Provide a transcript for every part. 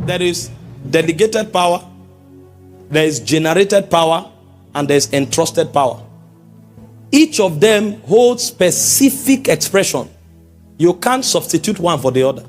There is delegated power, there is generated power, and there is entrusted power. Each of them holds specific expression. You can't substitute one for the other.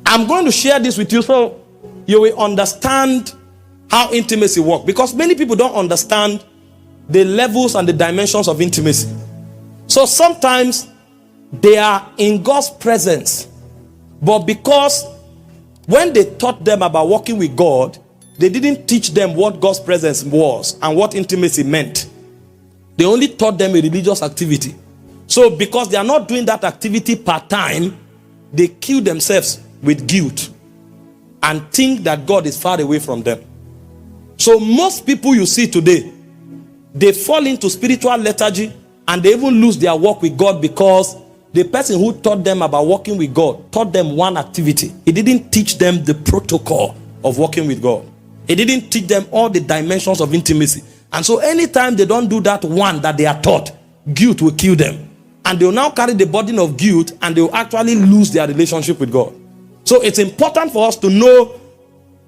I'm going to share this with you so you will understand how intimacy works. Because many people don't understand the levels and the dimensions of intimacy. So sometimes they are in God's presence, but because when they taught them about walking with God, they didn't teach them what God's presence was and what intimacy meant. They only taught them a religious activity. So because they are not doing that activity part-time, they kill themselves with guilt and think that God is far away from them. So most people you see today, they fall into spiritual lethargy and they even lose their walk with God because the person who taught them about walking with God taught them one activity. He didn't teach them the protocol of walking with God. He didn't teach them all the dimensions of intimacy. And so anytime they don't do that one that they are taught, guilt will kill them. And they will now carry the burden of guilt and they will actually lose their relationship with God. So it's important for us to know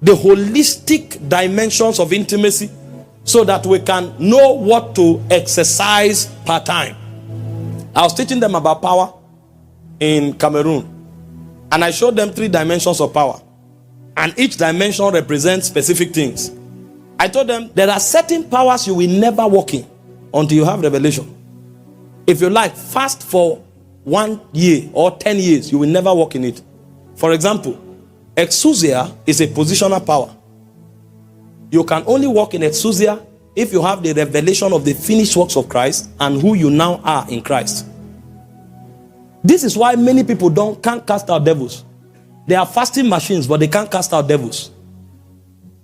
the holistic dimensions of intimacy so that we can know what to exercise part-time. I was teaching them about power in Cameroon, and I showed them 3 dimensions of power, and each dimension represents specific things. I told them there are certain powers you will never walk in until you have revelation. If you like, fast for 1 year or 10 years, you will never walk in it. For example, exousia is a positional power. You can only walk in exousia if you have the revelation of the finished works of Christ and who you now are in Christ. This is why many people can't cast out devils. They are fasting machines, but they can't cast out devils.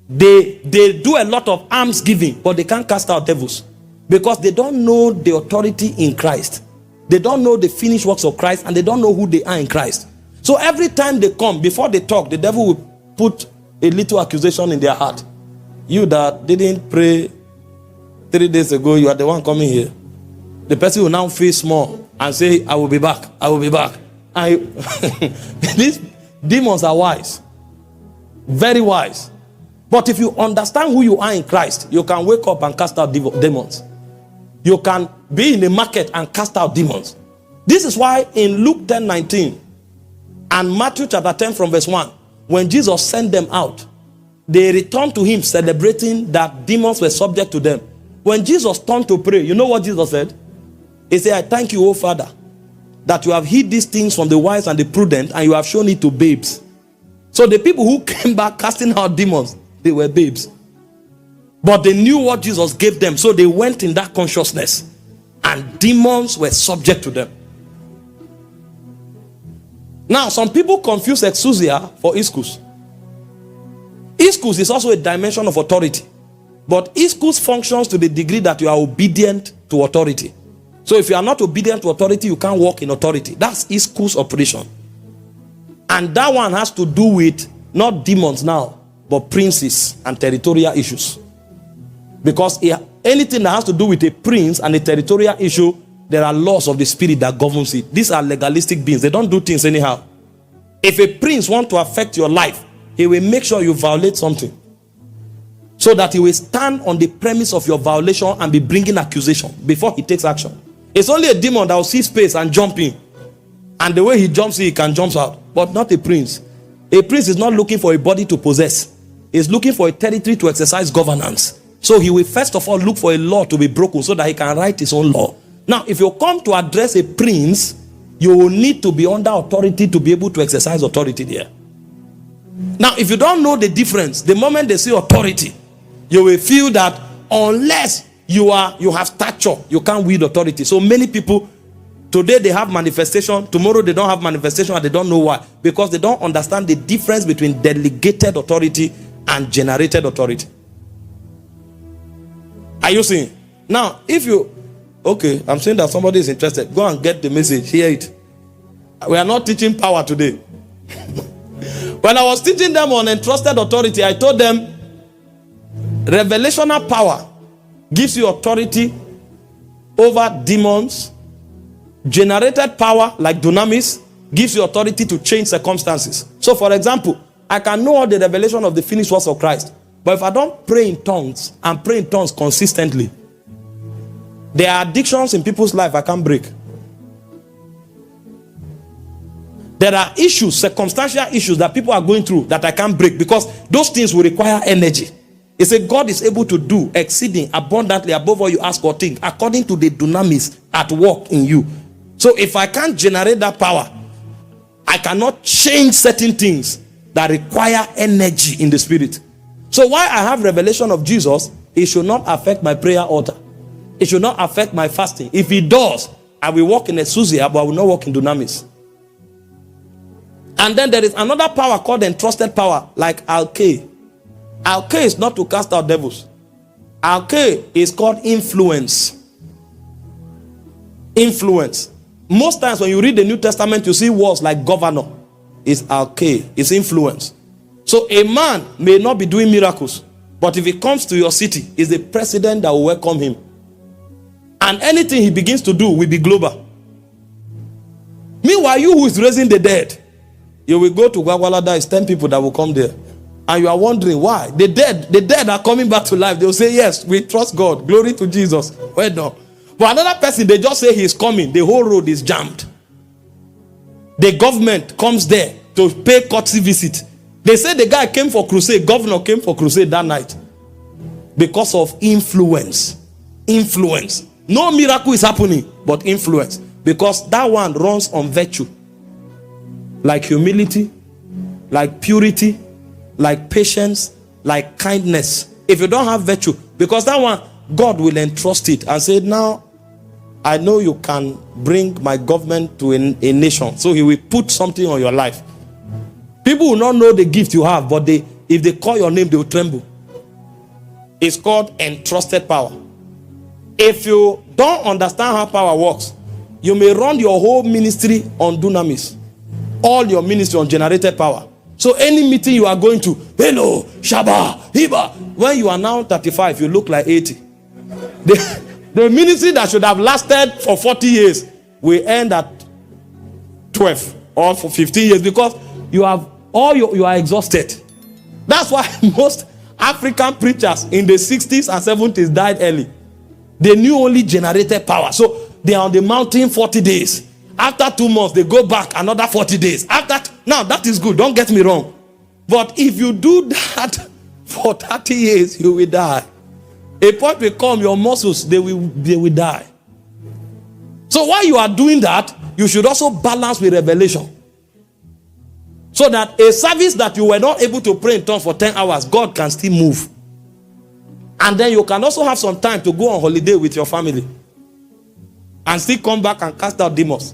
They do a lot of alms giving, but they can't cast out devils because they don't know the authority in Christ. They don't know the finished works of Christ, and they don't know who they are in Christ. So every time they come, before they talk, the devil will put a little accusation in their heart. You that didn't pray 3 days ago, you are the one coming here. The person will now feel small and say, I will be back. I will be back. These demons are wise. Very wise. But if you understand who you are in Christ, you can wake up and cast out demons. You can be in the market and cast out demons. This is why in Luke 10:19 and Matthew chapter 10 from verse 1, when Jesus sent them out, they returned to him celebrating that demons were subject to them. When Jesus turned to pray, you know what Jesus said? He said, I thank you, O Father, that you have hid these things from the wise and the prudent, and you have shown it to babes. So the people who came back casting out demons, they were babes. But they knew what Jesus gave them, so they went in that consciousness, and demons were subject to them. Now, some people confuse exousia for iskus. Iskus is also a dimension of authority. But iskus functions to the degree that you are obedient to authority. So if you are not obedient to authority, you can't walk in authority. That's iskus operation. And that one has to do with not demons now, but princes and territorial issues. Because anything that has to do with a prince and a territorial issue, there are laws of the spirit that governs it. These are legalistic beings. They don't do things anyhow. If a prince wants to affect your life, he will make sure you violate something, so that he will stand on the premise of your violation and be bringing accusation before he takes action. It's only a demon that will see space and jump in. And the way he jumps in, he can jump out. But not a prince. A prince is not looking for a body to possess. He's looking for a territory to exercise governance. So he will first of all look for a law to be broken so that he can write his own law. Now, if you come to address a prince, you will need to be under authority to be able to exercise authority there. Now, if you don't know the difference, the moment they say authority, you will feel that unless you have stature, you can't wield authority. So many people, today they have manifestation, tomorrow they don't have manifestation, and they don't know why. Because they don't understand the difference between delegated authority and generated authority. Are you seeing? Now, if you... Okay, I'm saying that somebody is interested. Go and get the message. Hear it. We are not teaching power today. When I was teaching them on entrusted authority, I told them revelational power gives you authority over demons. Generated power, like dunamis, gives you authority to change circumstances. So, for example, I can know all the revelation of the finished works of Christ. But if I don't pray in tongues and pray in tongues consistently, there are addictions in people's life I can't break. There are issues, circumstantial issues that people are going through that I can't break, because those things will require energy. It says God is able to do exceeding abundantly above all you ask or think, according to the dunamis at work in you. So if I can't generate that power, I cannot change certain things that require energy in the spirit. So why I have revelation of Jesus, it should not affect my prayer altar. It should not affect my fasting. If it does, I will walk in exousia, but I will not walk in dunamis. And then there is another power called entrusted power, like alke. Alke is not to cast out devils. Alke is called influence. Influence. Most times when you read the New Testament, you see words like governor. It's alke. It's influence. So a man may not be doing miracles, but if he comes to your city, it's the president that will welcome him. And anything he begins to do will be global. Meanwhile, you who is raising the dead, you will go to Gwagwalada, it's 10 people that will come there. And you are wondering why. The dead are coming back to life. They will say, yes, we trust God. Glory to Jesus. Well done. But another person, they just say he's coming. The whole road is jammed. The government comes there to pay courtesy visit. They say the guy came for crusade. Governor came for crusade that night. Because of influence. Influence. No miracle is happening, but influence. Because that one runs on virtue. Like humility, like purity, like patience, like kindness. If you don't have virtue, because that one, God will entrust it and say, now, I know you can bring my government to a nation. So he will put something on your life. People will not know the gift you have, but if they call your name, they will tremble. It's called entrusted power. If you don't understand how power works, you may run your whole ministry on dunamis. All your ministry on generated power. So any meeting you are going to, hello, Shaba, Hiba. When you are now 35, you look like 80. The ministry that should have lasted for 40 years will end at 12 or for 15 years, because you are exhausted. That's why most African preachers in the 60s and 70s died early. They knew only generated power. So they are on the mountain 40 days. After 2 months, they go back another 40 days. Now, that is good. Don't get me wrong. But if you do that for 30 years, you will die. A point will come, your muscles, they will die. So while you are doing that, you should also balance with revelation. So that a service that you were not able to pray in tongues for 10 hours, God can still move. And then you can also have some time to go on holiday with your family. And still come back and cast out demons.